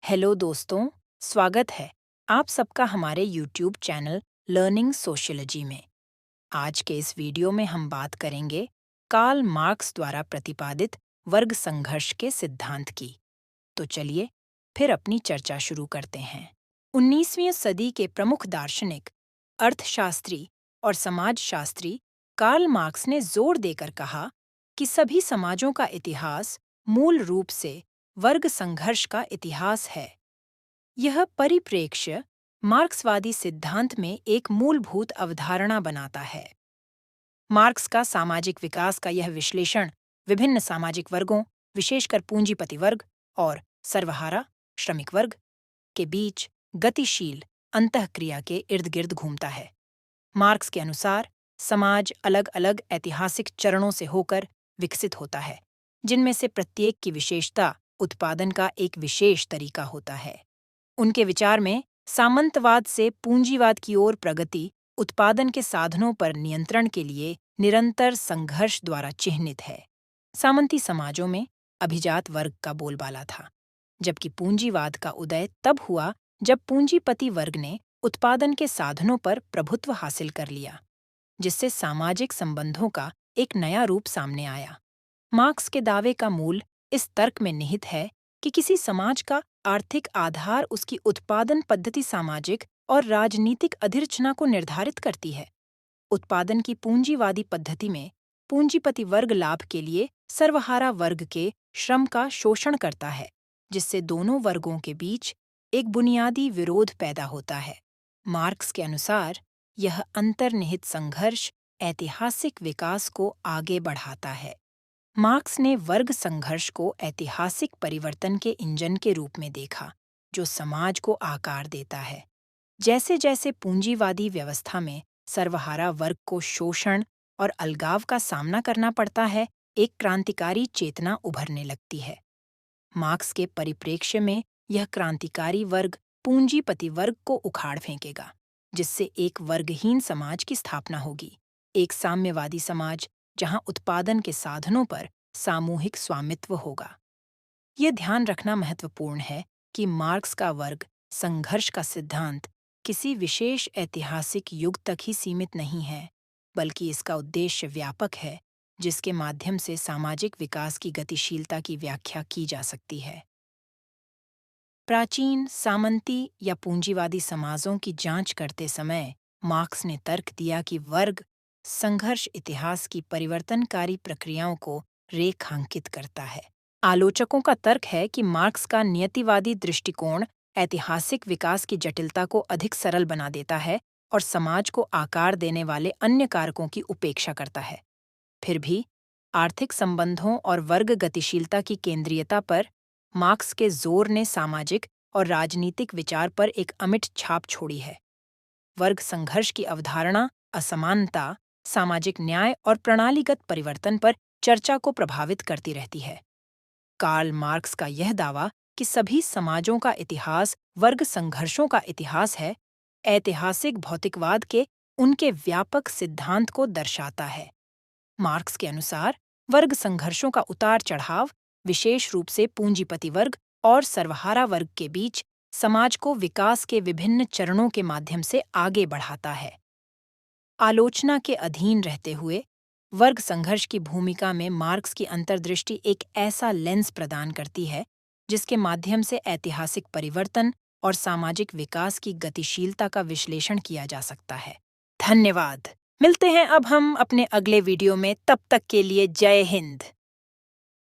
Hello दोस्तों, स्वागत है आप सबका हमारे YouTube चैनल लर्निंग सोशियोलॉजी में। आज के इस वीडियो में हम बात करेंगे कार्ल मार्क्स द्वारा प्रतिपादित वर्ग संघर्ष के सिद्धांत की। तो चलिए फिर अपनी चर्चा शुरू करते हैं। 19वीं सदी के प्रमुख दार्शनिक, अर्थशास्त्री और समाजशास्त्री कार्ल मार्क्स ने जोर देकर कहा कि सभी समाजों का इतिहास मूल रूप से वर्ग संघर्ष का इतिहास है। यह परिप्रेक्ष्य मार्क्सवादी सिद्धांत में एक मूलभूत अवधारणा बनाता है। मार्क्स का सामाजिक विकास का यह विश्लेषण विभिन्न सामाजिक वर्गों, विशेषकर पूंजीपति वर्ग और सर्वहारा श्रमिक वर्ग के बीच गतिशील अंतःक्रिया के इर्द गिर्द घूमता है। मार्क्स के अनुसार समाज अलग अलग ऐतिहासिक चरणों से होकर विकसित होता है, जिनमें से प्रत्येक की विशेषता उत्पादन का एक विशेष तरीका होता है। उनके विचार में सामंतवाद से पूंजीवाद की ओर प्रगति उत्पादन के साधनों पर नियंत्रण के लिए निरंतर संघर्ष द्वारा चिह्नित है। सामंती समाजों में अभिजात वर्ग का बोलबाला था, जबकि पूंजीवाद का उदय तब हुआ जब पूंजीपति वर्ग ने उत्पादन के साधनों पर प्रभुत्व हासिल कर लिया, जिससे सामाजिक संबंधों का एक नया रूप सामने आया। मार्क्स के दावे का मूल इस तर्क में निहित है कि किसी समाज का आर्थिक आधार उसकी उत्पादन पद्धति सामाजिक और राजनीतिक अधिरचना को निर्धारित करती है। उत्पादन की पूंजीवादी पद्धति में पूंजीपति वर्ग लाभ के लिए सर्वहारा वर्ग के श्रम का शोषण करता है, जिससे दोनों वर्गों के बीच एक बुनियादी विरोध पैदा होता है। मार्क्स के अनुसार यह अंतर्निहित संघर्ष ऐतिहासिक विकास को आगे बढ़ाता है। मार्क्स ने वर्ग संघर्ष को ऐतिहासिक परिवर्तन के इंजन के रूप में देखा, जो समाज को आकार देता है। जैसे जैसे पूंजीवादी व्यवस्था में सर्वहारा वर्ग को शोषण और अलगाव का सामना करना पड़ता है, एक क्रांतिकारी चेतना उभरने लगती है। मार्क्स के परिप्रेक्ष्य में यह क्रांतिकारी वर्ग पूंजीपति वर्ग को उखाड़ फेंकेगा, जिससे एक वर्गहीन समाज की स्थापना होगी, एक साम्यवादी समाज जहां उत्पादन के साधनों पर सामूहिक स्वामित्व होगा। यह ध्यान रखना महत्वपूर्ण है कि मार्क्स का वर्ग संघर्ष का सिद्धांत किसी विशेष ऐतिहासिक युग तक ही सीमित नहीं है, बल्कि इसका उद्देश्य व्यापक है, जिसके माध्यम से सामाजिक विकास की गतिशीलता की व्याख्या की जा सकती है। प्राचीन सामंती या पूंजीवादी समाजों की जांच करते समय मार्क्स ने तर्क दिया कि वर्ग संघर्ष इतिहास की परिवर्तनकारी प्रक्रियाओं को रेखांकित करता है। आलोचकों का तर्क है कि मार्क्स का नियतिवादी दृष्टिकोण ऐतिहासिक विकास की जटिलता को अधिक सरल बना देता है और समाज को आकार देने वाले अन्य कारकों की उपेक्षा करता है। फिर भी आर्थिक संबंधों और वर्ग गतिशीलता की केंद्रीयता पर मार्क्स के जोर ने सामाजिक और राजनीतिक विचार पर एक अमिट छाप छोड़ी है। वर्ग संघर्ष की अवधारणा असमानता, सामाजिक न्याय और प्रणालीगत परिवर्तन पर चर्चा को प्रभावित करती रहती है। कार्ल मार्क्स का यह दावा कि सभी समाजों का इतिहास वर्ग संघर्षों का इतिहास है, ऐतिहासिक भौतिकवाद के उनके व्यापक सिद्धांत को दर्शाता है। मार्क्स के अनुसार वर्ग संघर्षों का उतार चढ़ाव विशेष रूप से पूंजीपति वर्ग और सर्वहारा वर्ग के बीच समाज को विकास के विभिन्न चरणों के माध्यम से आगे बढ़ाता है। आलोचना के अधीन रहते हुए वर्ग संघर्ष की भूमिका में मार्क्स की अंतर्दृष्टि एक ऐसा लेंस प्रदान करती है जिसके माध्यम से ऐतिहासिक परिवर्तन और सामाजिक विकास की गतिशीलता का विश्लेषण किया जा सकता है। धन्यवाद। मिलते हैं अब हम अपने अगले वीडियो में, तब तक के लिए जय हिंद।